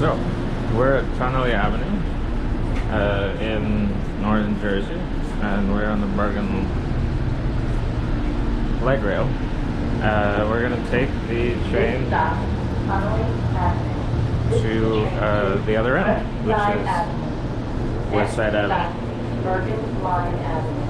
So, we're at Tonnelle Avenue in northern Jersey, and we're on the Bergen Light Rail. We're going to take the train to the other end, which is West Side Ave. Bergen Light Avenue.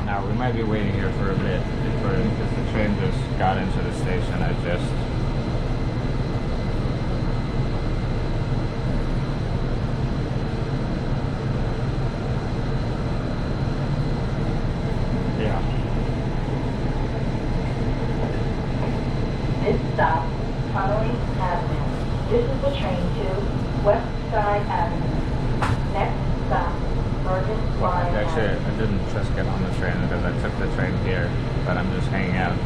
Now we might be waiting here for a bit because the train just got into the station. This stop, Tonnelle Avenue. This is the train to West Side Avenue. Next stop, Bergen Light Actually, Avenue. I didn't just get on the train because I took the train here, but I'm just hanging out,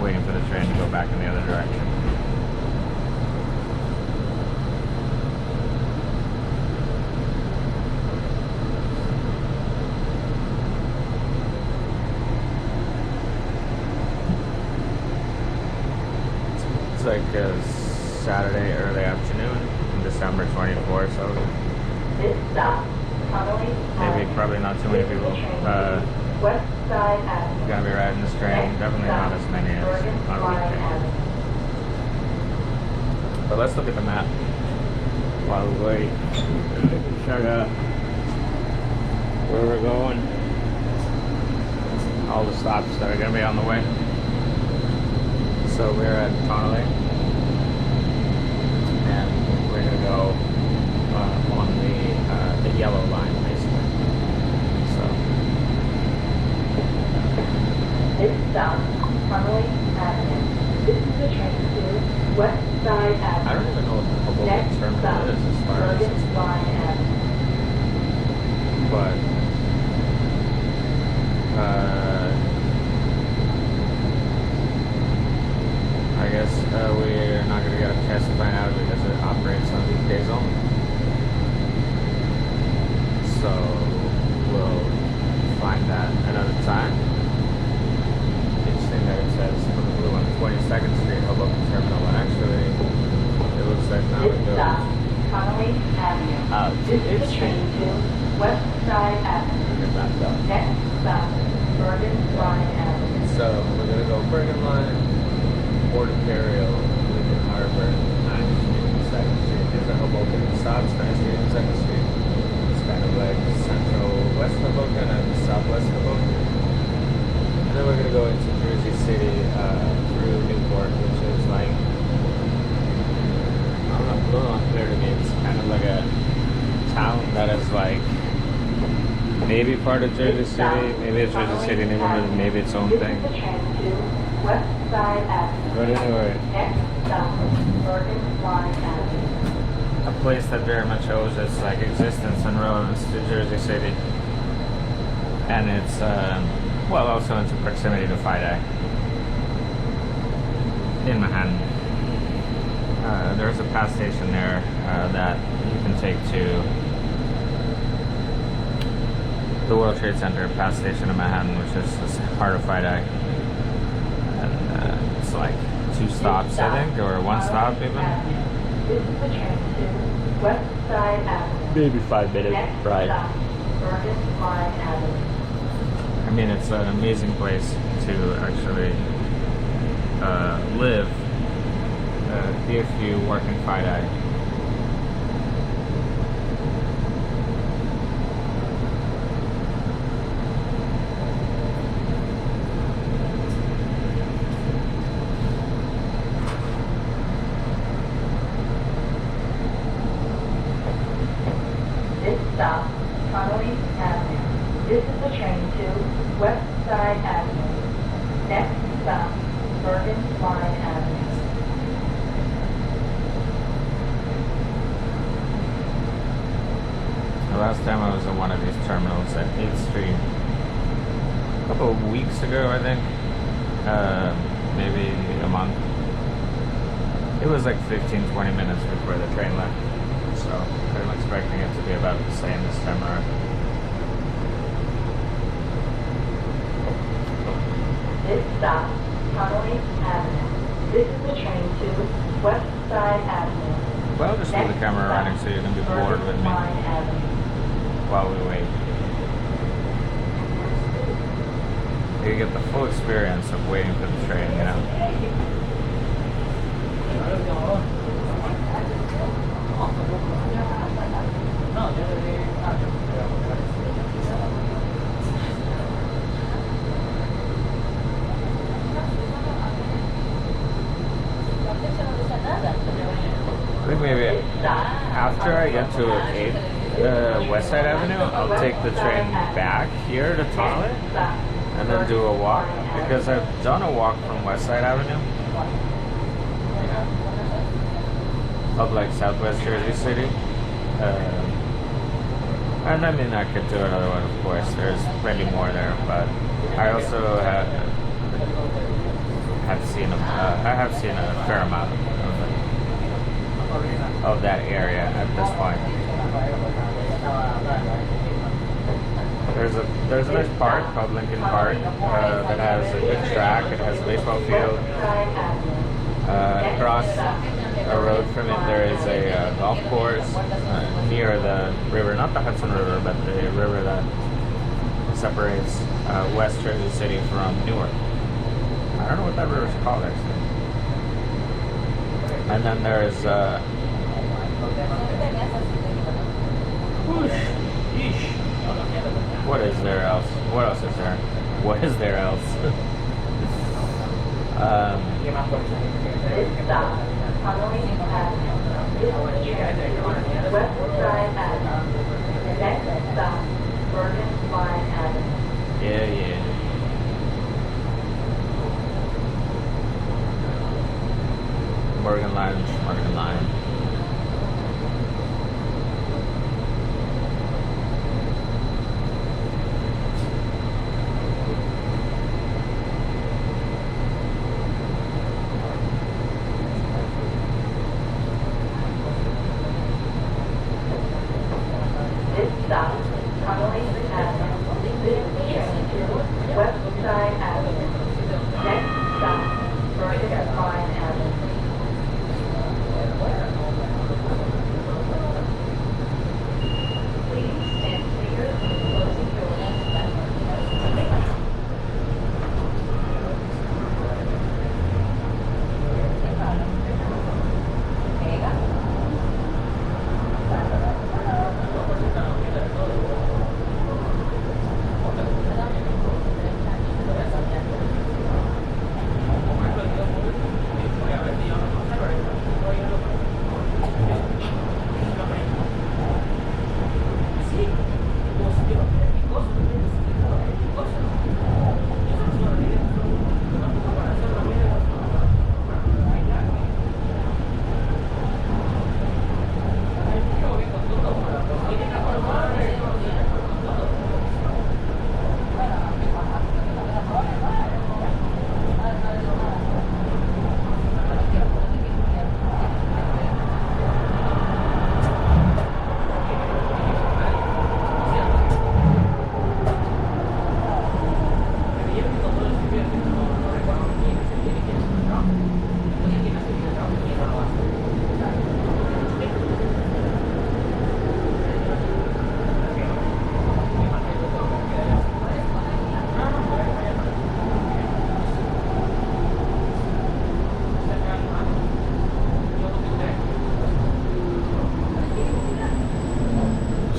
waiting for the train to go back in the other direction. It's like a Saturday early afternoon, December 24th, so This stop, Tonnelle Avenue. maybe probably not too many people West Side Avenue. gonna be riding this train. Next Definitely stop, not as many as Bergen on a Light weekday. Avenue. But let's look at the map while we wait. Check out where we're going. All the stops that are gonna be on the way. So we're at Tonnelle, and we're gonna go on the yellow line, basically. So This stop, Tonnelle Avenue. This is the train to West Side Avenue. I don't even know what the Next terminal stop, is as far as Bergen Light Avenue. but I guess we're not gonna get a chance to find out because it operates on weekdays only. So we'll find that another time. Interesting that it says from the blue on 22nd Street, Hoboken Terminal, and actually it looks like now it This stop, goes Tonnelle Avenue. out to This is 8th the train Street. to West Side Avenue. Get back up. Next stop, Bergen Light Avenue. So we're gonna go Bergen Line, Port Ontario, Lincoln Harbor, 9th Street, 2nd Street. There's a Hoboken stops, 9th Street and 2nd Street. It's kind of like central West Hoboken and southwest Hoboken. And then we're gonna go into Jersey City through Newport, which is like, I don't know, a little unclear to me. It's kind of like a town that is like maybe part of Jersey City, maybe it's Jersey City neighborhood, maybe its own This thing. is the train to West Side Avenue. But anyway, Next stop, Bergen Light Avenue. a place that very much owes its like existence and relevance to Jersey City, and it's well, also into proximity to FIDE in Manhattan. There's a pass station there that you can take to the World Trade Center pass station in Manhattan, which is part of FIDE, and it's like 2 stops, I think, or 1 stop even. This is the train to West Side Avenue. Maybe 5-minute Next ride. stop, Bergen Light Avenue. I mean, it's an amazing place to actually live if you work in FIDE. This stop, Tonnelle Avenue. This is the train to West Side Avenue. Next stop, Bergen Light Avenue. The last time I was in one of these terminals at 8th Street, a couple of weeks ago, I think, maybe a month. It was like 15-20 minutes before the train left, so I'm expecting it to be about the same this time around. This stop, Tonnelle Ave. This is the train to West Side Avenue. Well, just leave the camera running so you can be bored with me while we wait. You get the full experience of waiting for the train, you know? I think maybe after I get to West Side Avenue, I'll take the train back here to Tonnelle and then do a walk, because I've done a walk from West Side Avenue of like Southwest Jersey City, and I mean I could do another one, of course. There's plenty more there, but I also have seen a fair amount of that area at this point. There's a nice park called Lincoln Park that has a good track. It has a baseball field. Across a road from it, there is a golf course near the river, not the Hudson River, but the river that separates West Jersey City from Newark. I don't know what that river is called actually. And then there's what is there else? What else is there? What is there else? West Side Avenue. Next stop, Bergen Light Avenue. Yeah. Bergen Line. This stop, Tonnelle Ave. This train to West Side Avenue. Next stop, Bergen Light Avenue. Please stand clear of the closing doors.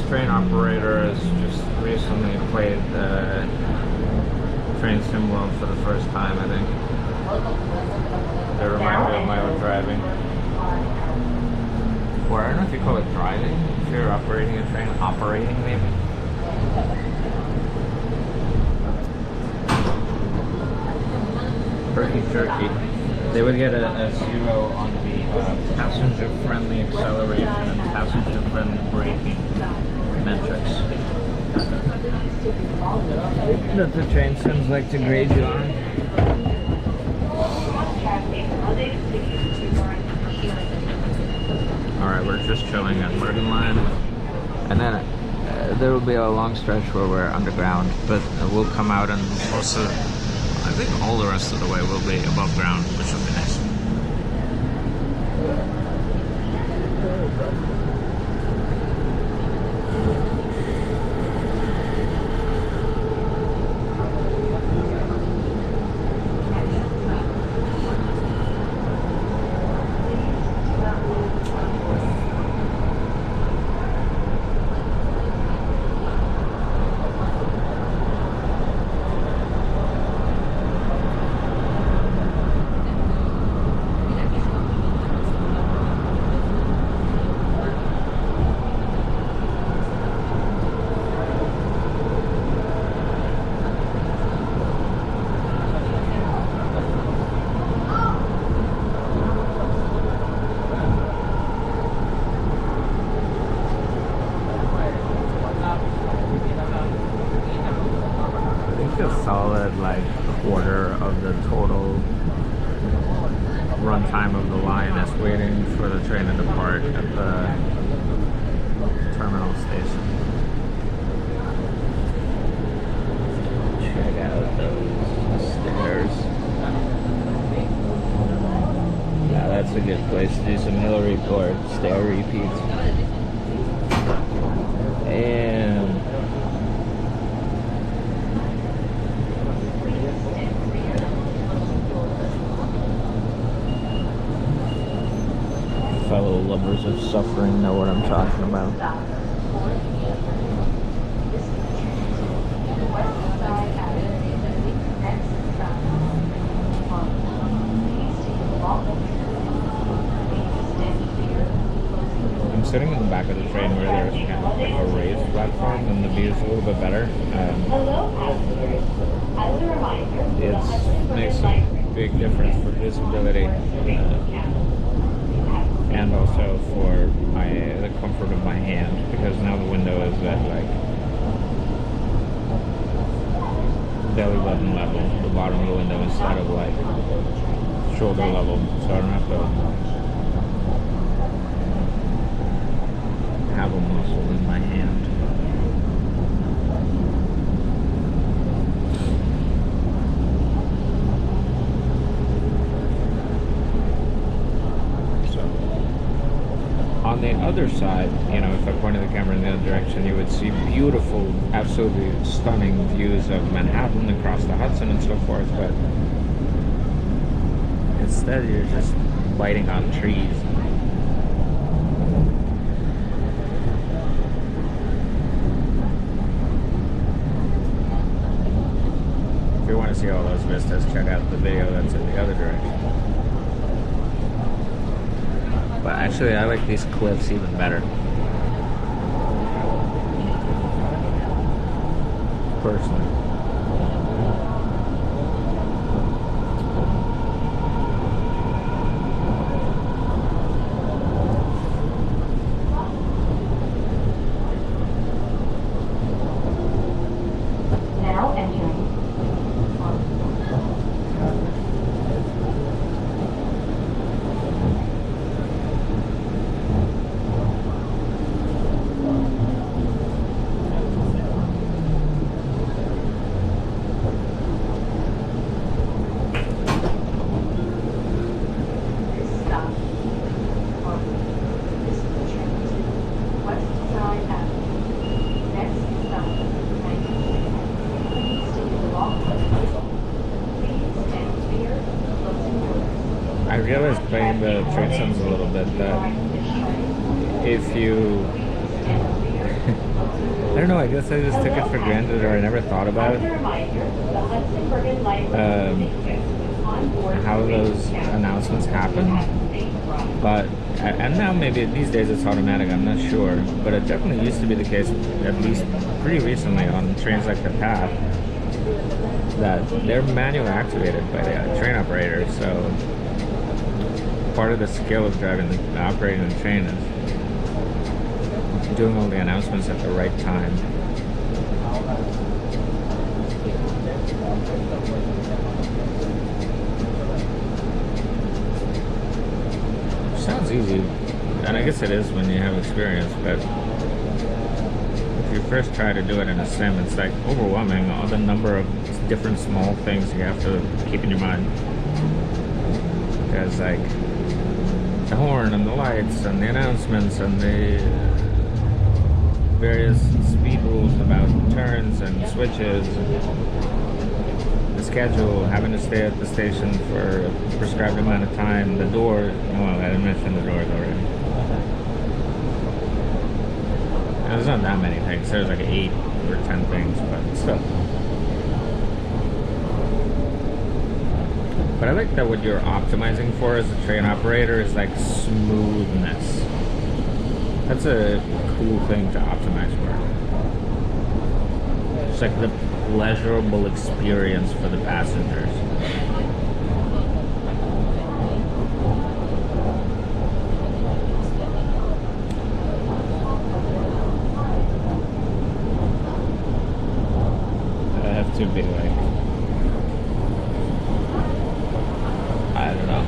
Train operator has just recently played the train symbol for the first time, I think. They remind me of my own driving. Or I don't know if you call it driving, if you're operating a train. Operating, maybe? Turkey jerky. They would get a 0 on the passenger-friendly acceleration and passenger-friendly braking metrics that the train sims like to grade you on. Alright, we're just chilling at Bergen Line, and then there will be a long stretch where we're underground, but we'll come out and also I think all the rest of the way will be above ground, which will be nice. Solid like quarter of the total runtime of the line is waiting for the train to depart at the terminal station. Check out those stairs. Yeah, that's a good place to do some hill report, stair repeats. And fellow lovers of suffering know what I'm talking about. West Side Ave. Next stop, please take a walk. Please stand clear. I'm sitting in the back of the train where there's kind of like a raised platform and the view is a little bit better. Hello, passengers. As a reminder, It makes a big difference for visibility. And also for the comfort of my hand, because now the window is at like belly button level, the bottom of the window, instead of like shoulder level, so I don't have to have a muscle in my hand. On the other side, you know, if I pointed the camera in the other direction, you would see beautiful, absolutely stunning views of Manhattan across the Hudson and so forth, but instead you're just biting on trees. If you want to see all those vistas, check out the video that's in the other direction. But actually, I like these cliffs even better. Personally. Now entering. I realized playing the train sounds a little bit that if you I don't know, I guess I just took it for granted, or I never thought about how those announcements happen. But and now maybe these days it's automatic, I'm not sure, but it definitely used to be the case, at least pretty recently, on trains like the Path, that they're manually activated by the train operator. So part of the skill of driving operating the train is doing all the announcements at the right time. Sounds easy, and I guess it is when you have experience, but if you first try to do it in a sim, it's like overwhelming, all the number of different small things you have to keep in your mind. Because like the horn and the lights and the announcements and the various speed rules about turns and switches, the schedule, having to stay at the station for a prescribed amount of time, the door, well, I didn't mention the doors already. There's not that many things, there's like 8 or 10 things, but still. But I like that what you're optimizing for as a train operator is like smoothness. That's a cool thing to optimize for. It's like the pleasurable experience for the passengers. I have to be like, I don't know.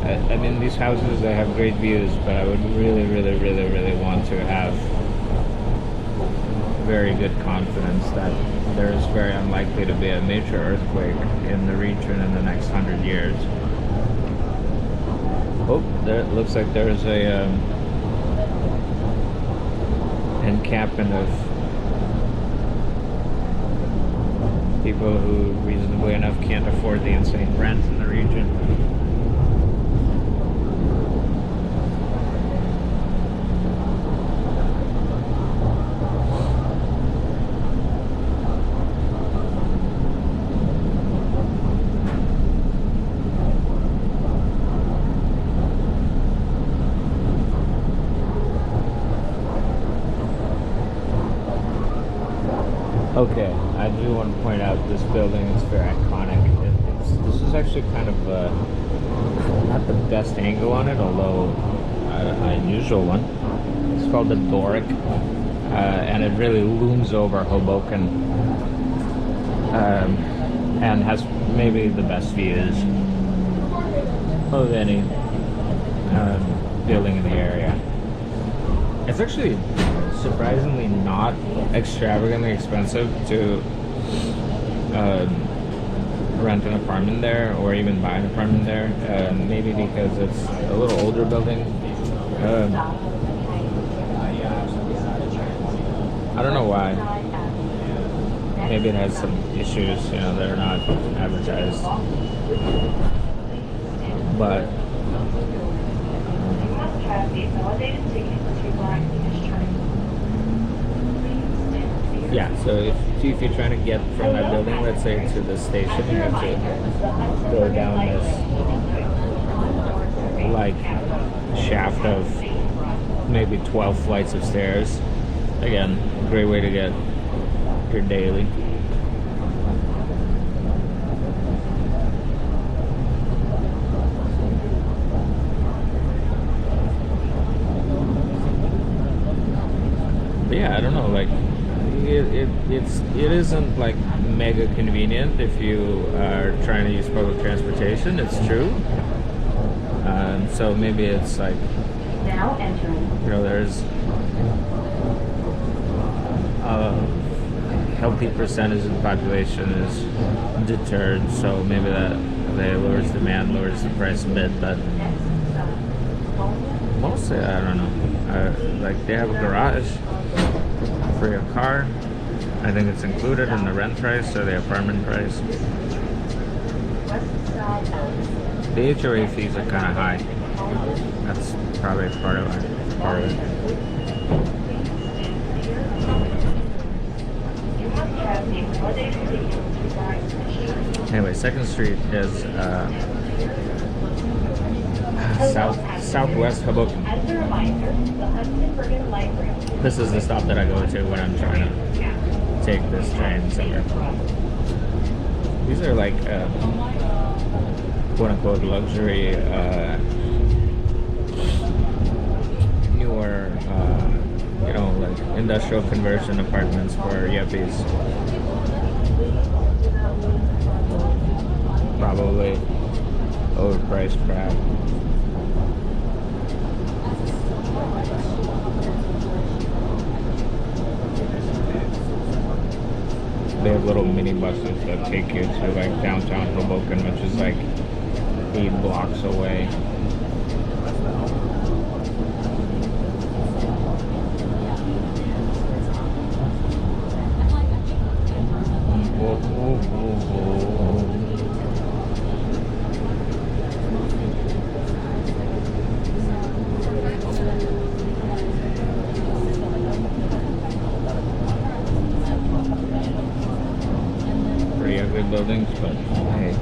I mean, these houses, they have great views, but I would really want to have very good confidence that there is very unlikely to be a major earthquake in the region in the next 100 years. Oh, there it looks like there's a encampment of people who reasonably enough can't afford the insane rent in the region. Okay, I do want to point out this building is very iconic. This is actually kind of not the best angle on it, although an unusual one. It's called the Doric, and it really looms over Hoboken, and has maybe the best views of any building in the area. It's actually surprisingly not extravagantly expensive to rent an apartment there or even buy an apartment there, maybe because it's a little older building. I don't know why. Maybe it has some issues, you know, that are not advertised, but yeah, so if you're trying to get from that building, let's say, to the station, you have to go down this like shaft of maybe 12 flights of stairs. Again, great way to get your daily. But yeah, I don't know, like it isn't like mega convenient if you are trying to use public transportation. It's true. So maybe it's like, Now entering. you know, there's a healthy percentage of the population is deterred, so maybe that lowers demand, lowers the price a bit, but mostly, I don't know. Like, they have a garage for your car. I think it's included in the rent price or the apartment price. West Side Ave. The HOA fees are kind of high. That's probably part of it. Anyway, 2nd Street is southwest Hoboken. As a reminder, the Hudson-Bergen Light Rail. This is the stop that I go to when I'm trying to take this train somewhere. These are like quote-unquote luxury newer you know, like industrial conversion apartments for yuppies. Probably overpriced crap. they have little mini buses that take you to like downtown Hoboken, which is like 8 blocks away. Pretty ugly buildings, but hey.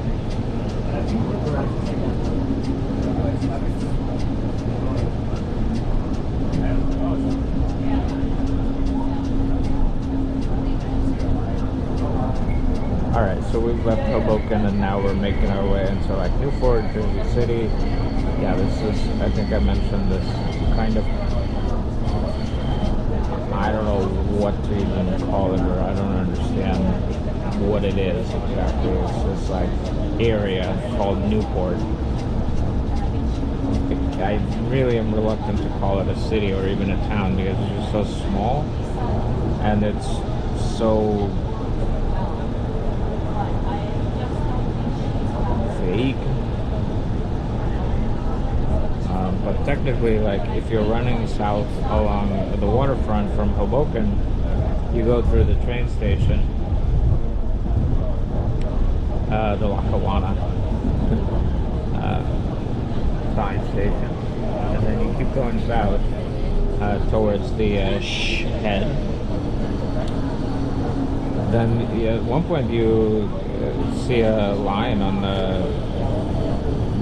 Alright, so we've left Hoboken and now we're making our way into like Newport, Jersey City. Yeah, this is, I think I mentioned this kind of, I don't know what to even call it, or I don't understand what it is exactly. It's this like area called Newport. I really am reluctant to call it a city or even a town because it's just so small and it's so fake. But technically, like if you're running south along the waterfront from Hoboken, you go through the train station, the Lackawanna train station, and then you keep going south towards the head. Then at one point you see a line on the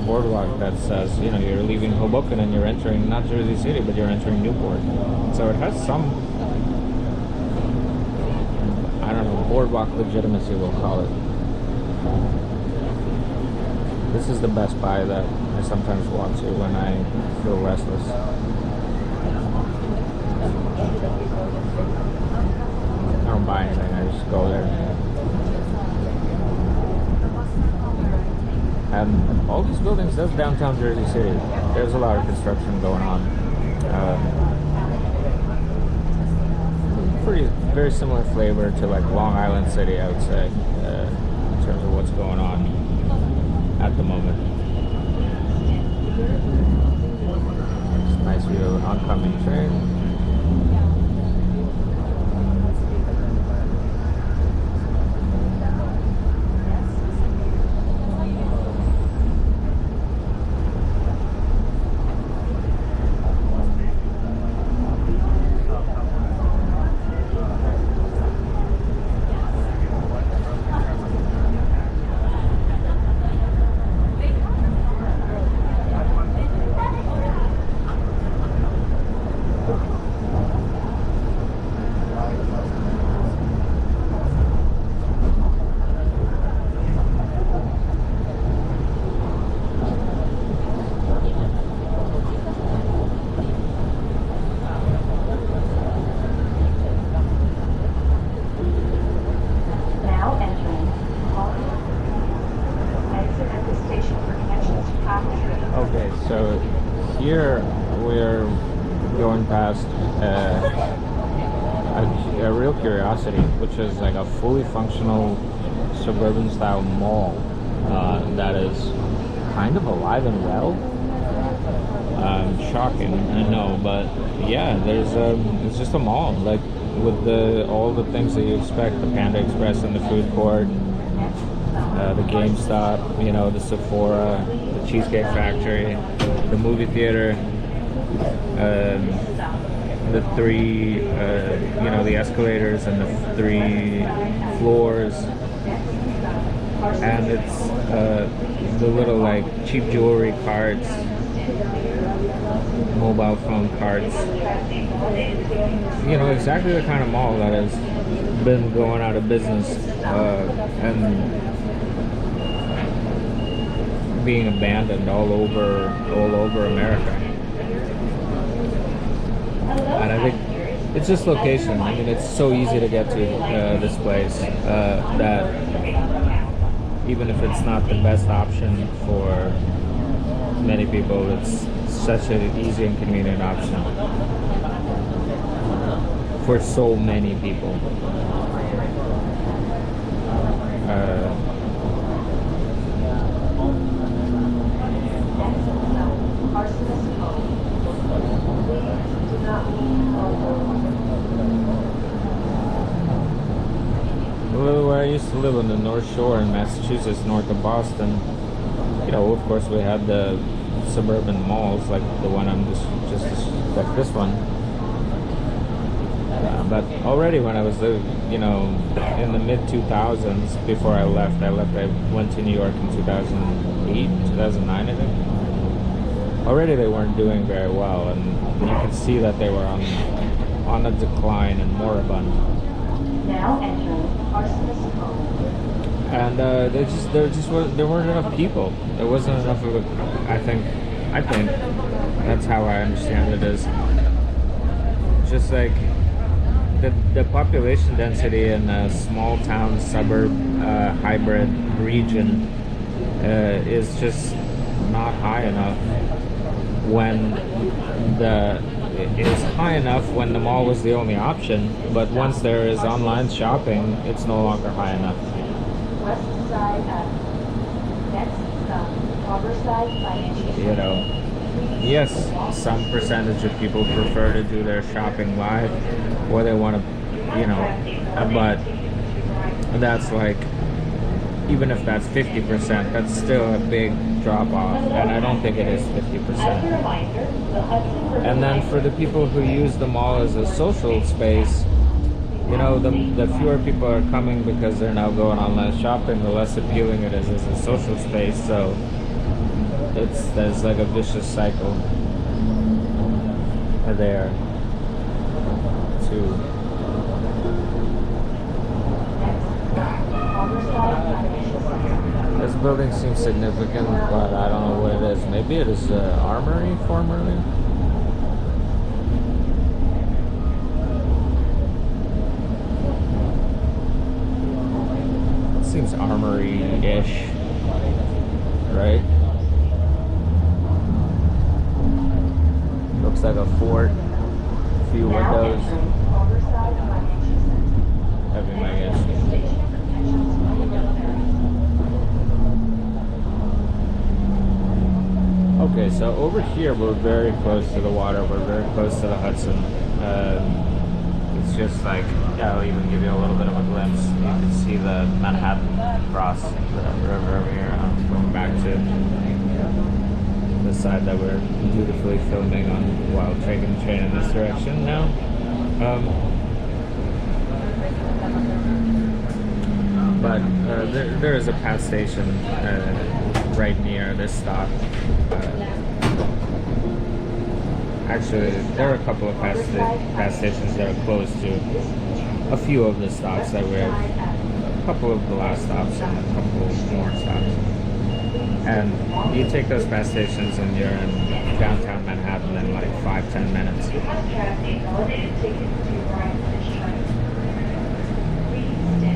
boardwalk that says, you know, you're leaving Hoboken and you're entering not Jersey City, but you're entering Newport. So it has some, I don't know, boardwalk legitimacy, we'll call it. This is the Best Buy that I sometimes walk to when I feel restless. I don't buy anything, I just go there. And all these buildings, that's downtown Jersey City. There's a lot of construction going on. Pretty, very similar flavor to like Long Island City, I would say, in terms of what's going on at the moment. It's a nice view of an oncoming train. So here we're going past a real curiosity, which is like a fully functional suburban style mall that is kind of alive and well. Shocking, I know, but yeah, there's it's just a mall, like with all the things that you expect: the Panda Express in the food court, the GameStop, you know, the Sephora, the Cheesecake Factory, the movie theater, the three, you know, the escalators and the 3 floors, and it's the little like cheap jewelry carts, mobile phone carts. You know, exactly the kind of mall that has been going out of business and being abandoned all over America. And I think it's just location. I mean, it's so easy to get to this place that even if it's not the best option for many people, it's such an easy and convenient option for so many people. where I used to live on the North Shore in Massachusetts, north of Boston, you know, of course we had the suburban malls like the one I'm just like this one. But already when I was, you know, in the mid 2000s, before I went to New York in 2008, 2009, I think. Already they weren't doing very well, and you could see that they were on a decline and moribund. Now entering Arsonist Home. And there weren't enough people. There wasn't enough of a. I think that's how I understand it is. Just like the population density in a small town suburb hybrid region is just not high enough. When it's high enough when the mall was the only option, but once there is online shopping, it's no longer high enough. West Side Ave. Next stop, Harborside Financial. You know, yes, some percentage of people prefer to do their shopping live, or they want to, you know, but that's like, even if that's 50%, that's still a big drop off, and I don't think it is 50%. And then for the people who use the mall as a social space, you know, the fewer people are coming because they're now going online shopping, the less appealing it is as a social space. So there's like a vicious cycle there too. This building seems significant, but I don't know what it is. Maybe it is an armory formerly. It seems armory-ish, right? Looks like a fort, a few windows. That'd be my guess. Okay, so over here we're very close to the water. We're very close to the Hudson. It's just like, yeah, I'll even give you a little bit of a glimpse. You can see the Manhattan across the river over here. Going back to the side that we're beautifully filming on while taking the train in this direction now. But there is a pass station right near this stop. Actually, there are a couple of pass stations that are close to a few of the stops that we have, a couple of the last stops and a couple more stops. And you take those pass stations and you're in downtown Manhattan in like 5-10 minutes.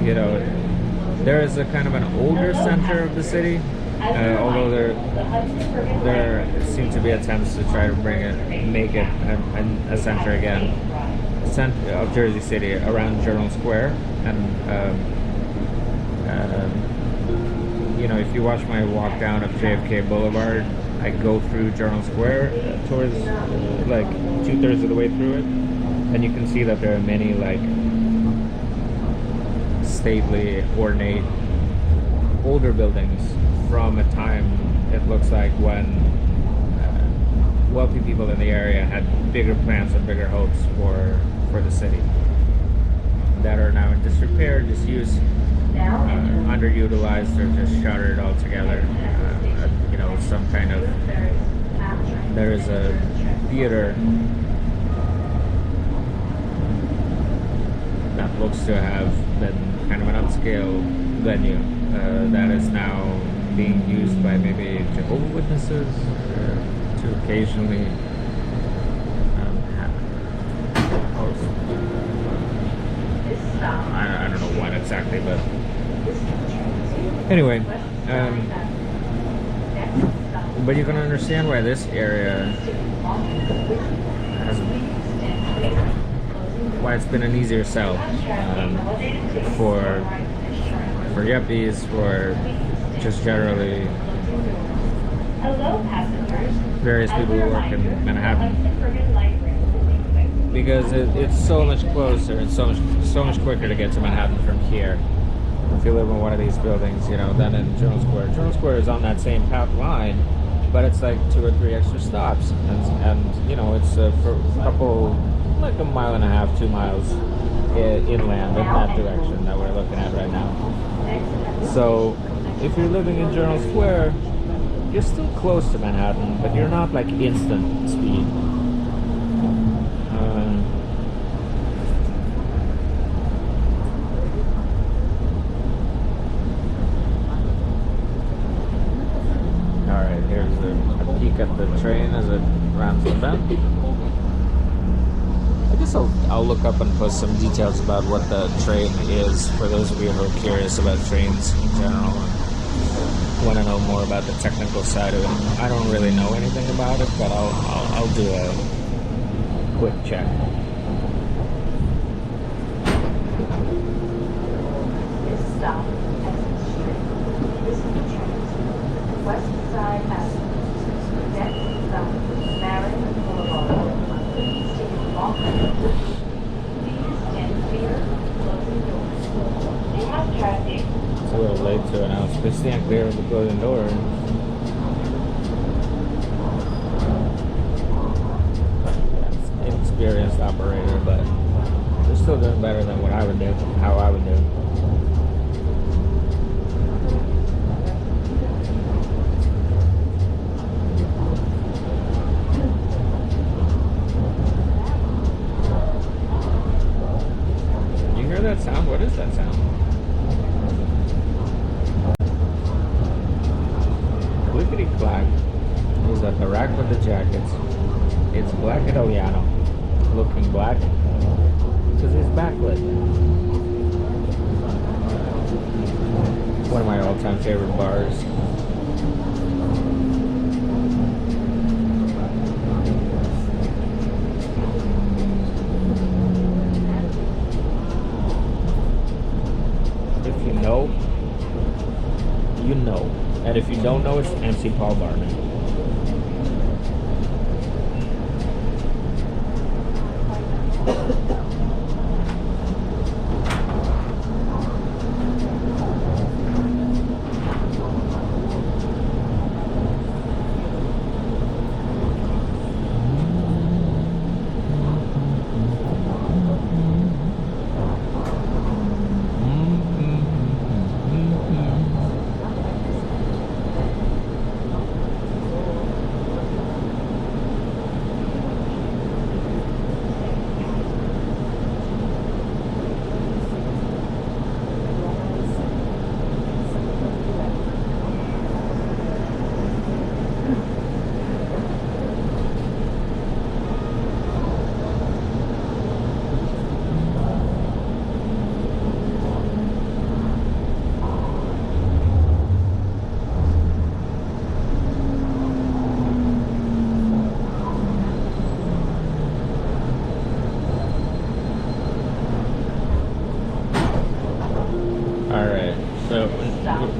You know, there is a kind of an older center of the city. Although there seem to be attempts to try to make it a center again, of Jersey City around Journal Square, and you know, if you watch my walk down of JFK Boulevard, I go through Journal Square towards like 2/3 of the way through it, and you can see that there are many like stately, ornate, older buildings from a time, it looks like, when wealthy people in the area had bigger plans and bigger hopes for the city, that are now in disrepair, disused, underutilized, or just shuttered altogether. You know, some kind of, there is a theater that looks to have been kind of an upscale venue that is now being used by maybe Jehovah's Witnesses to occasionally I don't know what exactly, but anyway, but you can understand why this area why it's been an easier sell for yuppies, for just generally various people who work in Manhattan, because it's so much closer and so much quicker to get to Manhattan from here. if you live in one of these buildings, you know, than in Journal Square. Journal Square is on that same path line, but it's like 2 or 3 extra stops, and you know, it's for a couple, like a mile and a half, 2 miles inland in that direction that we're looking at right now. So if you're living in Journal Square, you're still close to Manhattan, but you're not like instant speed. Alright, here's a peek at the train as it rounds the bend. I guess I'll look up and post some details about what the train is for those of you who are curious about trains in general and want to know more about the technical side of it. I don't really know anything about it, but I'll do a quick check. This stop, Essex Street. This is the train to West Side Ave. Next stop, Marion Boulevard. Please take off. Please stand clear. Closing doors. We have traffic. It's a little late to announce. Please stand clear of the closing door. That's inexperienced operator, but they're still doing better than what I would do, how I would do. You hear that sound? What is that sound? Clickety clack is at the rack with the jackets. It's Black Italiano, looking black because he's backlit. One of my all-time favorite bars. If you know, you know. And if you don't know, it's MC Paul Barman.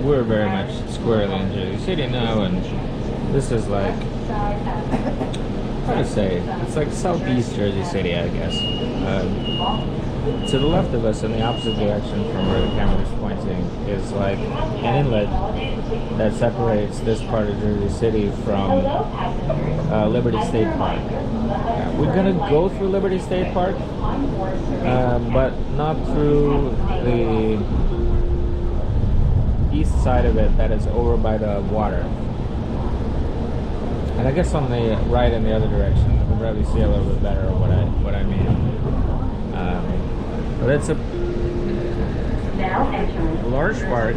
We're very much squarely in Jersey City now, and this is like, how to say, it's like southeast Jersey City, I guess. To the left of us, in the opposite direction from where the camera is pointing, is like an inlet that separates this part of Jersey City from Liberty State Park. We're gonna go through Liberty State Park, but not through the east side of it that is over by the water. And I guess on the right in the other direction, you can probably see a little bit better what I mean. But it's a large park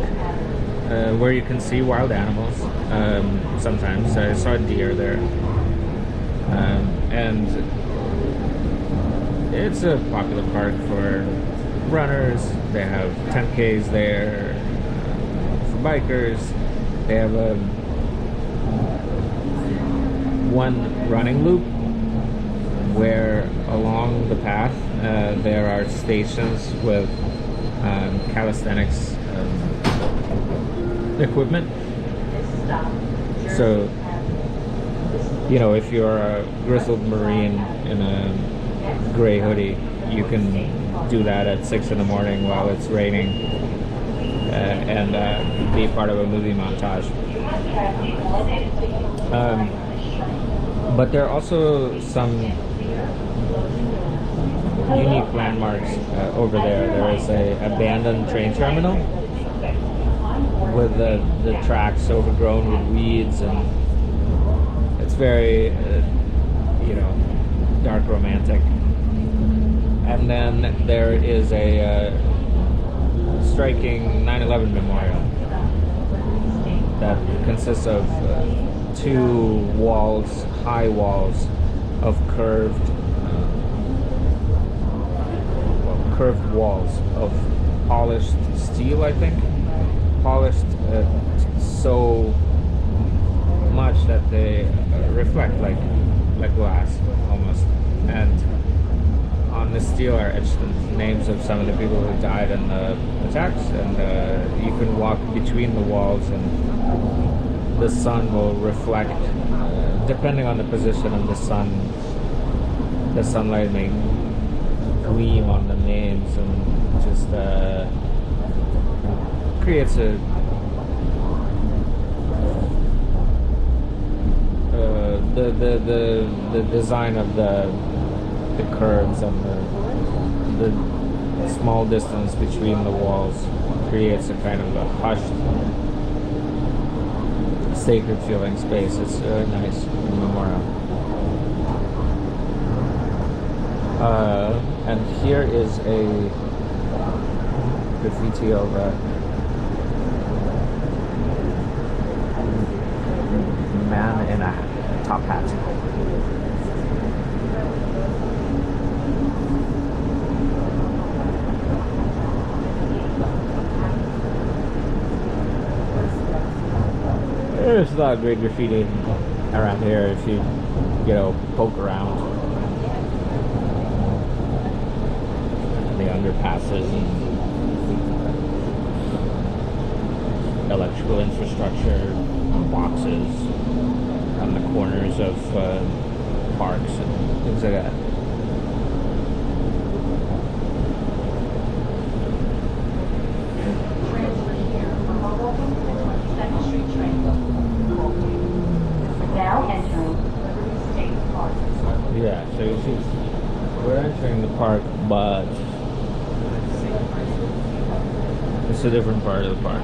where you can see wild animals. Sometimes I saw a deer there, and it's a popular park for runners. They have 10Ks there. Bikers, they have one running loop where along the path there are stations with calisthenics equipment. So, you know, if you're a grizzled Marine in a gray hoodie, you can do that at 6 in the morning while it's raining. and be part of a movie montage. But there are also some unique landmarks over there. There is a abandoned train terminal with the tracks overgrown with weeds, and it's very dark romantic. And then there is a striking 9/11 memorial that consists of two walls, high walls of curved walls of polished steel, I think. Polished so much that they reflect like glass almost. And on the steel are etched the names of some of the people who died in the attacks, and you can walk between the walls, and the sun will reflect, depending on the position of the sun. The sunlight may gleam on the names, and just creates the design of the curves and the small distance between the walls creates a kind of a hushed, sacred feeling space. It's really nice memorial. And here is a graffiti of a man in a top hat. There's a lot of great graffiti around here if you poke around. The underpasses and electrical infrastructure, boxes on the corners of parks and things like that. Now entering Liberty State Park. Yeah, so you see, we're entering the park, but it's a different part of the park.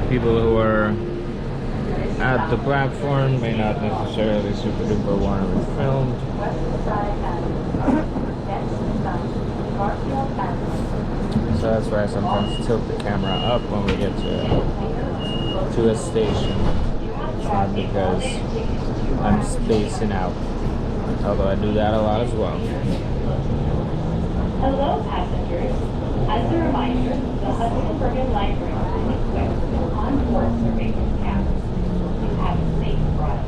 People who are at the platform may not necessarily super duper want to be filmed. West Side Ave. Next stop, Garfield Avenue. So that's why I sometimes tilt the camera up when we get to a station. It's not because I'm spacing out, although I do that a lot as well. Hello, passengers. As a reminder, the Hudson-Bergen Light Rail is equipped with on-board surveillance cameras. You have a safe ride.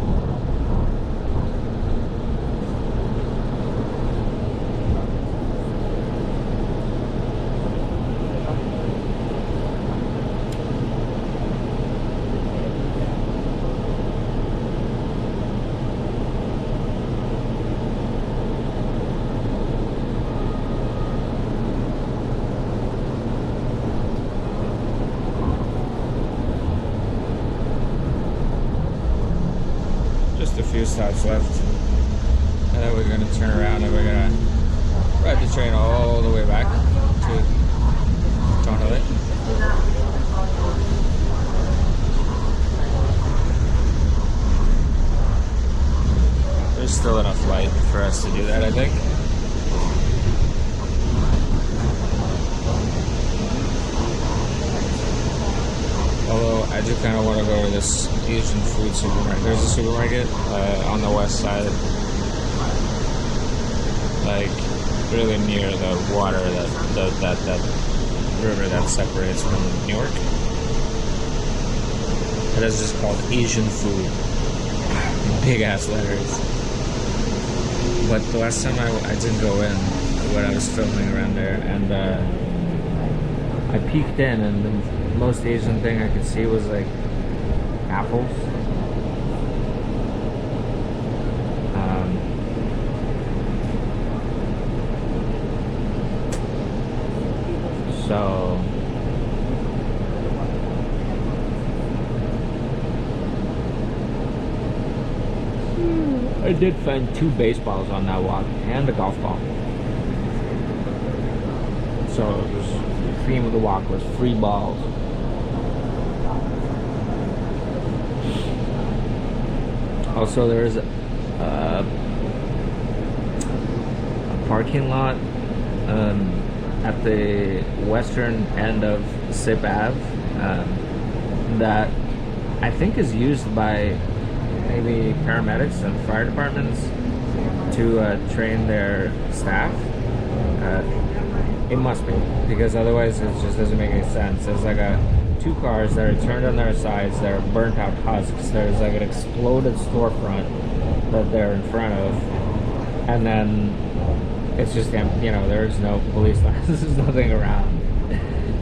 2 stops left. And then we're gonna turn around and we're gonna ride the train all the way back to Tonnelle. There's still enough light for us to do that, I think. Although I do kind of want to go to this Asian food supermarket. There's a supermarket on the west side, like really near the water that river that separates from New York. It is just called Asian food, big ass letters. But the last time I did go in when I was filming around there, and I peeked in, and the most Asian thing I could see was like apples. So I did find 2 baseballs on that walk and a golf ball. So it was, the theme of the walk was free balls. Also, there's a parking lot at the western end of Sip Ave that I think is used by maybe paramedics and fire departments to train their staff. It must be, because otherwise it just doesn't make any sense. There's like 2 cars that are turned on their sides, they're burnt out husks. There's like an exploded storefront that they're in front of, and then it's just, you know, there's no police lines. There's nothing around.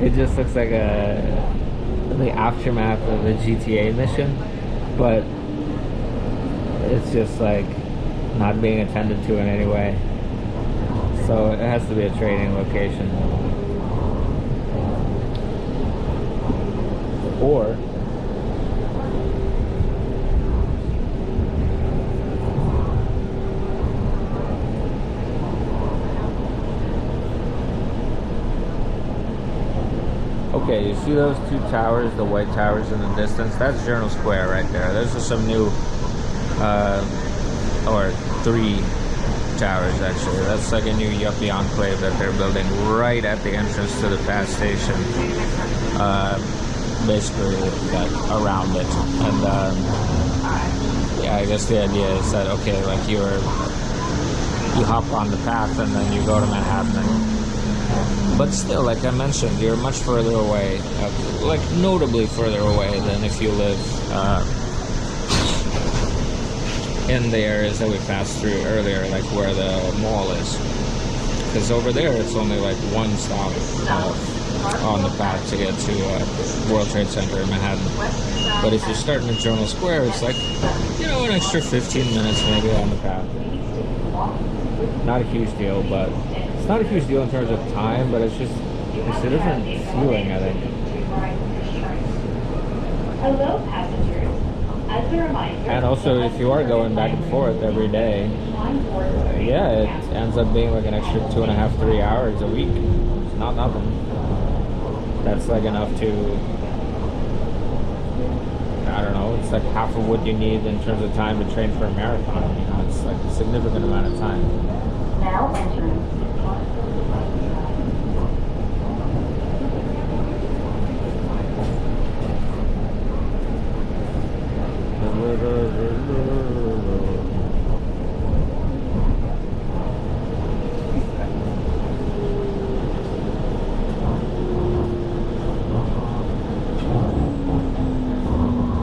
It just looks like the aftermath of a GTA mission, but it's just like not being attended to in any way. So it has to be a training location. Or okay, you see those 2 towers, the white towers in the distance? That's Journal Square right there. Those are some new or 3 towers actually. That's like a new yuppie enclave that they're building right at the entrance to the pass station. Basically, that around it. And yeah, I guess the idea is that, okay, like you hop on the path and then you go to Manhattan. But still, like I mentioned, you're much further away, like notably further away than if you live in the areas that we passed through earlier, like where the mall is. Because over there, it's only like 1 stop on the path to get to World Trade Center in Manhattan. But if you're starting at Journal Square, it's like, you know, an extra 15 minutes maybe on the path. Not a huge deal, but it's not a huge deal in terms of time, but it's just, it's a different feeling, I think. Hello, passengers. As a reminder, and also, if you are going back and forth every day, yeah, it ends up being like an extra 2.5, 3 hours a week. It's not nothing. That's like enough to, I don't know, it's like half of what you need in terms of time to train for a marathon. You know, it's like a significant amount of time. now entering.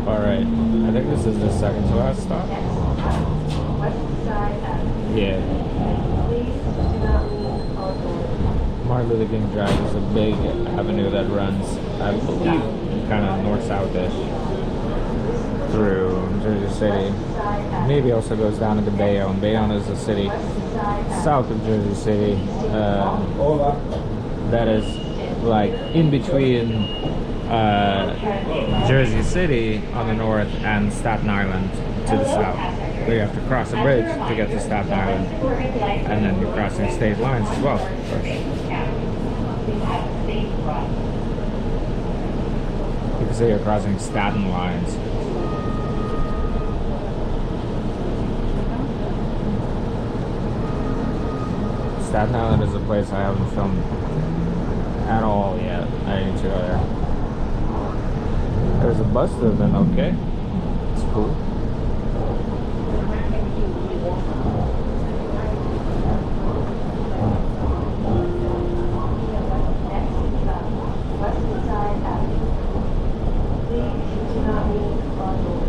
Alright, I think this is the second to last stop. West Side Ave. Yeah. Please do not leave all doors. Martin Luther King Drive is a big avenue that runs, I believe, kind of north-south-ish through Jersey City. Maybe also goes down into Bayonne. Bayonne is a city south of Jersey City that is like in between Jersey City on the north and Staten Island to the south. So you have to cross a bridge to get to Staten Island. And then you're crossing state lines as well, of course. You can say you're crossing Staten lines. Staten Island is a place I haven't filmed at all yet. I need to go there. There's a bus there then, okay. It's cool. West Side Ave. Please do not leave on your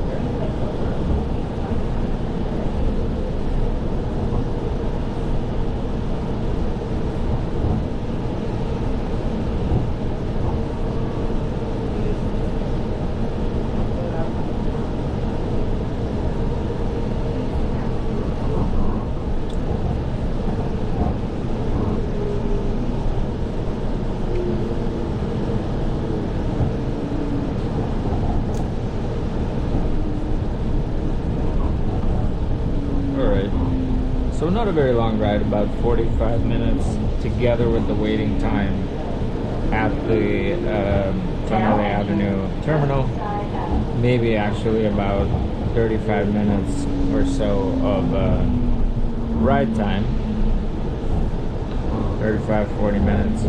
So not a very long ride, about 45 minutes, together with the waiting time at the Tonnelle Avenue terminal. Maybe actually about 35 minutes or so of ride time. 35-40 minutes.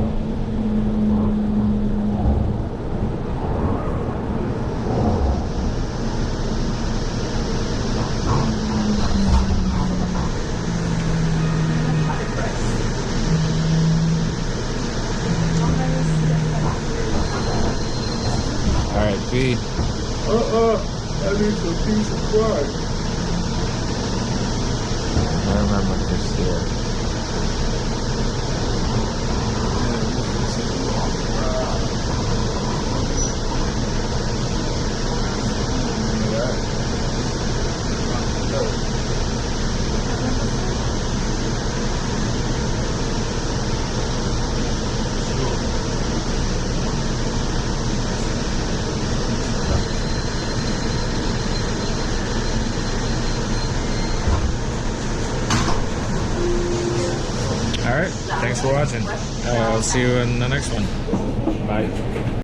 Alright, B. I need some peace and quiet. I remember this here. Alright, thanks for watching. I'll see you in the next one. Bye.